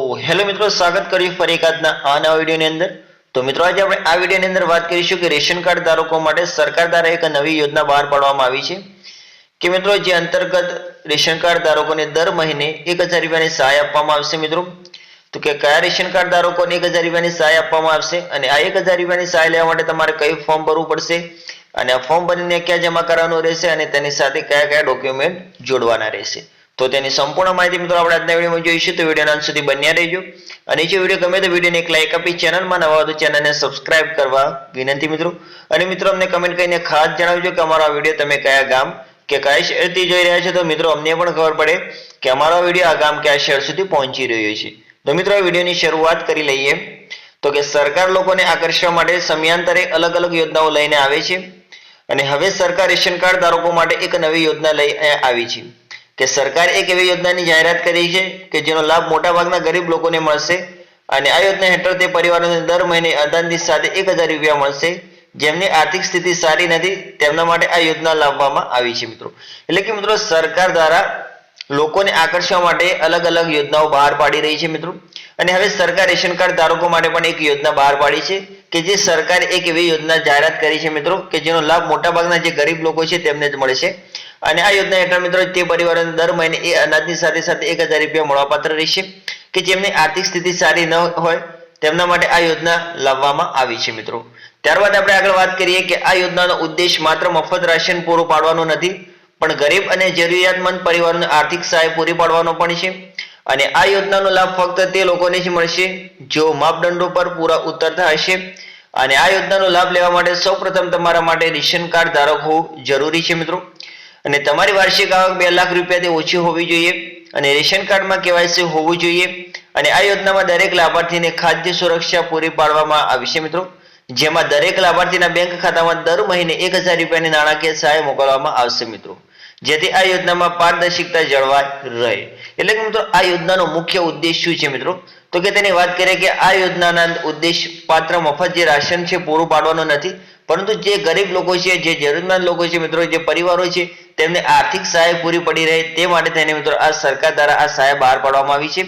Hello મિત્રો, સ્વાગત કર્યું ફરી એક આજના આ નવા વિડીયોની અંદર। તો મિત્રો આજે આપણે આ વિડીયોની અંદર વાત કરીશું કે રેશન કાર્ડ ધારકો માટે સરકાર દ્વારા એક નવી યોજના બહાર પાડવામાં આવી છે કે મિત્રો જે અંતર્ગત રેશન કાર્ડ ધારકોને દર મહિને 1000 રૂપિયાની સહાય આપવામાં આવશે। મિત્રો તો કે કયા રેશન કાર્ડ ધારકોને 1000 રૂપિયાની સહાય આપવામાં આવશે અને આ 1000 રૂપિયાની સહાય લેવા માટે તમારે કયું ફોર્મ ભરવું પડશે અને આ ફોર્મ ભરીને ક્યાં જમા કરવાનું રહેશે અને તેની સાથે કયા કયા ડોક્યુમેન્ટ જોડવાના રહેશે, તો તેની સંપૂર્ણ માહિતી મિત્રો આપણે આજના વિડીયોમાં જોઈશું। તો વિડીયોના અંત સુધી બન્યા રહેજો અને જો વિડીયો ગમે તો વિડીયોને એક લાઈક આપી ચેનલમાં નવા હો તો ચેનલને સબસ્ક્રાઇબ કરવા વિનંતી મિત્રો। અને મિત્રો અમને કમેન્ટ કરીને ખાસ જણાવજો કે અમારો આ વિડીયો તમે કયા ગામ કે કયા શહેરથી જોઈ રહ્યા છો, તો મિત્રો અમને પણ ખબર પડે કે અમારો વિડીયો આ ગામ કયા શહેર સુધી પહોંચી રહ્યો છે। તો મિત્રો આ વિડીયોની શરૂઆત કરી લઈએ। તો કે સરકાર લોકોને આકર્ષવા માટે સમયાંતરે અલગ અલગ યોજનાઓ લઈને આવે છે અને હવે સરકાર રેશન કાર્ડ ધારકો માટે એક નવી યોજના લઈ આવી છે કે સરકારે એક એવી યોજનાની જાહેરાત કરી છે કે જેનો લાભ મોટાભાગના ગરીબ લોકોને મળશે અને આ યોજના હેઠળ તે પરિવારોને દર મહિને અનુદાનની સાથે 1000 રૂપિયા મળશે। જેમની આર્થિક સ્થિતિ સારી નથી તેમના માટે આ યોજના લાવવામાં આવી છે મિત્રો। એટલે કે મિત્રો સરકાર દ્વારા લોકોને આકર્ષવા માટે અલગ અલગ યોજનાઓ બહાર પાડી રહી છે મિત્રો। અને હવે સરકાર રેશન કાર્ડ ધારકો માટે પણ એક યોજના બહાર પાડી છે કે જે સરકારે એક એવી યોજના જાહેરાત કરી છે મિત્રો કે જેનો લાભ મોટાભાગના જે ગરીબ લોકો છે તેમને જ મળશે અને આ યોજના હેઠળ મિત્રો તે પરિવારોને દર મહિને એ અનાજની સાથે સાથે 1000 રૂપિયા મળવાપાત્ર રહેશે કે જેમની આર્થિક સ્થિતિ સારી ન હોય તેમના માટે આ યોજના લાવવામાં આવી છે મિત્રો। ત્યારબાદ આપણે આગળ વાત કરીએ કે આ યોજનાનો ઉદ્દેશ માત્ર મફત રાશન પૂરું પાડવાનો નથી પણ ગરીબ અને જરૂરિયાતમંદ પરિવારોને આર્થિક સહાય પૂરી પાડવાનો પણ છે અને આ યોજનાનો લાભ ફક્ત તે લોકોને જ મળશે જેઓ માપદંડો પર પૂરા ઉતરતા હશે અને આ યોજનાનો લાભ લેવા માટે સૌપ્રથમ તમારા માટે રેશન કાર્ડ ધારક હોવું જરૂરી છે મિત્રો। અને તમારી વાર્ષિક આવક 2 લાખ રૂપિયાથી ઓછી હોવી જોઈએ અને રેશન કાર્ડમાં કેવાયસી હોવું જોઈએ અને આ યોજનામાં દરેક લાભાર્થીને ખાદ્ય સુરક્ષા પૂરી પાડવામાં આવી છે મિત્રો, જેમાં દરેક લાભાર્થીના બેંક ખાતામાં દર મહિને 1000 રૂપિયાની નાણાકીય સહાય મોકલવામાં આવશે મિત્રો, જેથી આ યોજનામાં પારદર્શિકતા જળવાઈ રહે। એટલે કે મિત્રો આ યોજનાનો મુખ્ય ઉદ્દેશ શું છે મિત્રો, તો કે તેની વાત કરીએ કે આ યોજનાના ઉદ્દેશ પાત્ર મફત જે રાશન છે પૂરું પાડવાનો નથી પરંતુ જે ગરીબ લોકો છે, જે જરૂરિયાતમંદ લોકો છે મિત્રો, જે પરિવારો છે તેમને આર્થિક સહાય પૂરી પડી રહે તે માટે તેને મિત્રો આ સરકાર દ્વારા આ સહાય બહાર પાડવામાં આવી છે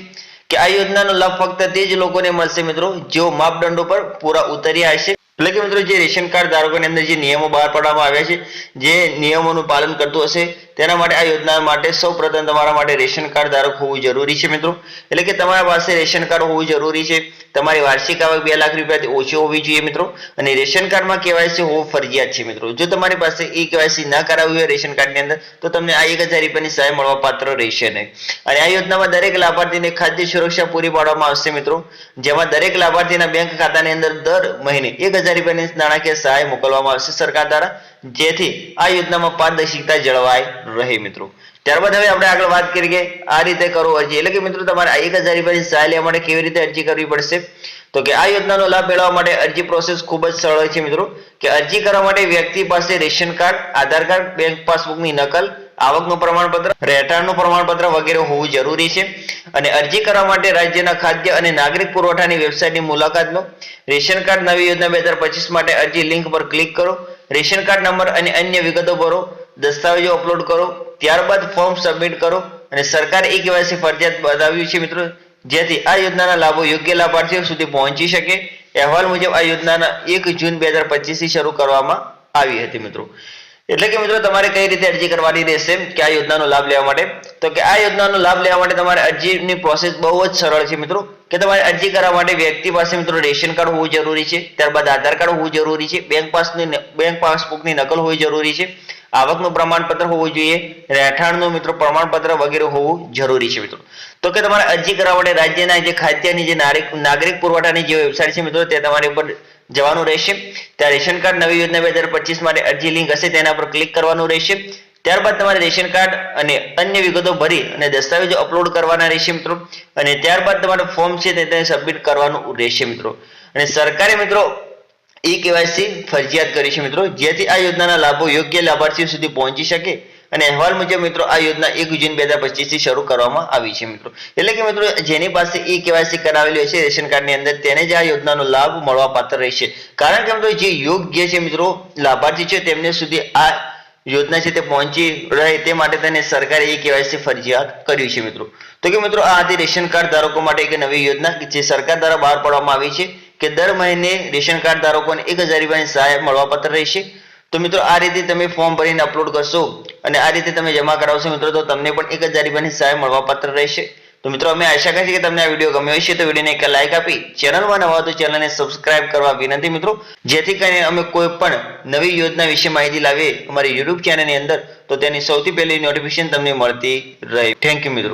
કે આ યોજનાનો લાભ ફક્ત તે જ લોકોને મળશે મિત્રો જેઓ માપદંડો પર પૂરા ઉતર્યા હશે। એટલે કે મિત્રો જે રેશન કાર્ડ ધારકોની અંદર જે નિયમો બહાર પાડવામાં આવ્યા છે, જે નિયમોનું પાલન કરતું હશે તેના માટે આ યોજના માટે સૌપ્રથમ તમારા માટે રેશન કાર્ડ ધારક હોવું જરૂરી છે મિત્રો। એટલે કે તમારા પાસે રેશન કાર્ડ હોવું જરૂરી છે, તમારી વાર્ષિક આવક 2 લાખ રૂપિયાથી ઓછી હોવી જોઈએ મિત્રો અને રેશન કાર્ડમાં કેવાયસી હોવું ફરજિયાત છે મિત્રો। જો તમારી પાસે એ કેવાયસી ના કરાવ્યું હોય રેશન કાર્ડની અંદર તો તમને આ 1000 રૂપિયાની સહાય મળવા પાત્ર રહેશે નહીં અને આ યોજનામાં દરેક લાભાર્થીને ખાદ્ય સુરક્ષા પૂરી પાડવામાં આવશે મિત્રો, જેમાં દરેક લાભાર્થીના બેંક ખાતાની અંદર દર મહિને 1000 રૂપિયાની નાણાકીય સહાય મોકલવામાં આવશે સરકાર દ્વારા, જેથી આ યોજનામાં પારદર્શિકતા જળવાઈ રહે મિત્રો। ત્યારબાદ હવે આપણે આગળ વાત કરીએ આ રીતે કરો અરજી। એટલે કે મિત્રો તમારે આ 1000 રૂપિયાની સહાય લેવા માટે કેવી રીતે અરજી કરવી પડશે, તો કે આ યોજનાનો લાભ મેળવવા માટે અરજી પ્રોસેસ ખૂબ જ સરળ છે મિત્રો કે અરજી કરવા માટે વ્યક્તિ પાસે રેશન કાર્ડ, આધાર કાર્ડ, બેંક પાસબુકની નકલ, આવકનું પ્રમાણપત્ર, રહેઠાણનું પ્રમાણપત્ર વગેરે હોવું જરૂરી છે અને અરજી કરવા માટે રાજ્યના ખાદ્ય અને નાગરિક પુરવઠાની વેબસાઇટની મુલાકાત લો। રેશન કાર્ડ નવી યોજના 2025 માટે અરજી લિંક પર ક્લિક કરો, રેશન કાર્ડ નંબર અને અન્ય વિગતો ભરો, દસ્તાવેજો અપલોડ કરો, ત્યારબાદ ફોર્મ સબમિટ કરો અને સરકારે એ કેવાયસી ફરજિયાત બતાવ્યું છે મિત્રો, જેથી આ યોજનાના લાભો યોગ્ય લાભાર્થીઓ સુધી પહોંચી શકે। અહેવાલ મુજબ આ યોજનાના 1 જૂન 2025 થી શરૂ કરવામાં આવી હતી મિત્રો। એટલે કે મિત્રો તમારે કઈ રીતે અરજી કરવાની રહેશે કે આ યોજનાનો લાભ લેવા માટે, તો કે આ યોજનાનો લાભ લેવા માટે તમારે અરજીની પ્રોસેસ બહુ જ સરળ છે મિત્રો કે તમારે અરજી કરવા માટે વ્યક્તિ પાસે મિત્રો રેશન કાર્ડ હોવું જરૂરી છે, ત્યારબાદ આધાર કાર્ડ હોવું જરૂરી છે, બેંક પાસબુકની નકલ હોવી જરૂરી છે, આવકનું પ્રમાણપત્ર હોવું જોઈએ, રહેઠાણનું મિત્રો પ્રમાણપત્ર વગેરે હોવું જરૂરી છે મિત્રો। તો કે તમારે અરજી કરવા માટે રાજ્યના જે ખાદ્યની જે નાગરિક પુરવઠાની જે વેબસાઇટ છે મિત્રો તે તમારે ઉપર જવાનું રહેશે, ત્યાં રેશન કાર્ડ નવી યોજના 2025 માટે અરજી લિંક હશે તેના પર ક્લિક કરવાનું રહેશે, ત્યારબાદ તમારે રેશન કાર્ડ અને અન્ય વિગતો ભરી અને દસ્તાવેજો અપલોડ કરવાના રહેશે મિત્રો અને ત્યારબાદ તમારે ફોર્મ છે તેને સબમિટ કરવાનું રહેશે મિત્રો। અને સરકારે મિત્રો એ કેવાયસી ફરજિયાત કરી છે મિત્રો, જેથી આ યોજનાના લાભો યોગ્ય લાભાર્થીઓ સુધી પહોંચી શકે અને અહેવાલ મુજબ મિત્રો આ યોજના 1 જૂન 2025 થી શરૂ કરવામાં આવી છે મિત્રો। એટલે કે મિત્રો જેની પાસે એ કેવાયસી કરાવેલી હશે રેશન કાર્ડની અંદર તેને જ આ યોજનાનો લાભ મળવા પાત્ર રહેશે, કારણ કે મિત્રો જે યોગ્ય છે મિત્રો લાભાર્થી છે તેમને સુધી આ યોજના છે તે પહોંચી રહે તે માટે તેને સરકારે એ કેવાયસી ફરજિયાત કર્યું છે મિત્રો. તો કે મિત્રો આ હતી રેશન કાર્ડ ધારકો માટે એક નવી યોજના કે જે સરકાર દ્વારા બહાર પાડવામાં આવી છે કે દર મહિને રેશન કાર્ડ ધારકોને 1000 રૂપિયાની સહાય મળવાપાત્ર રહેશે. તો મિત્રો આ રીતે તમે ફોર્મ ભરીને અપલોડ કરશો અને આ રીતે તમે જમા કરાવશો મિત્રો તો તમને પણ 1000 રૂપિયાની સહાય મળવાપાત્ર રહેશે. તો મિત્રો અમે આશા કરીએ છીએ કે તમને આ વિડીયો ગમ્યો હશે. તો વિડીયોને એક લાઈક આપી ચેનલમાં નવા હો તો ચેનલને સબસ્ક્રાઇબ કરવા વિનંતી મિત્રો, જેથી કરીને અમે કોઈ પણ નવી યોજના વિશે માહિતી લાવીએ અમારી YouTube ચેનલની અંદર તો તેની સૌથી પહેલી નોટિફિકેશન તમને મળતી રહે. થેન્ક યુ મિત્રો.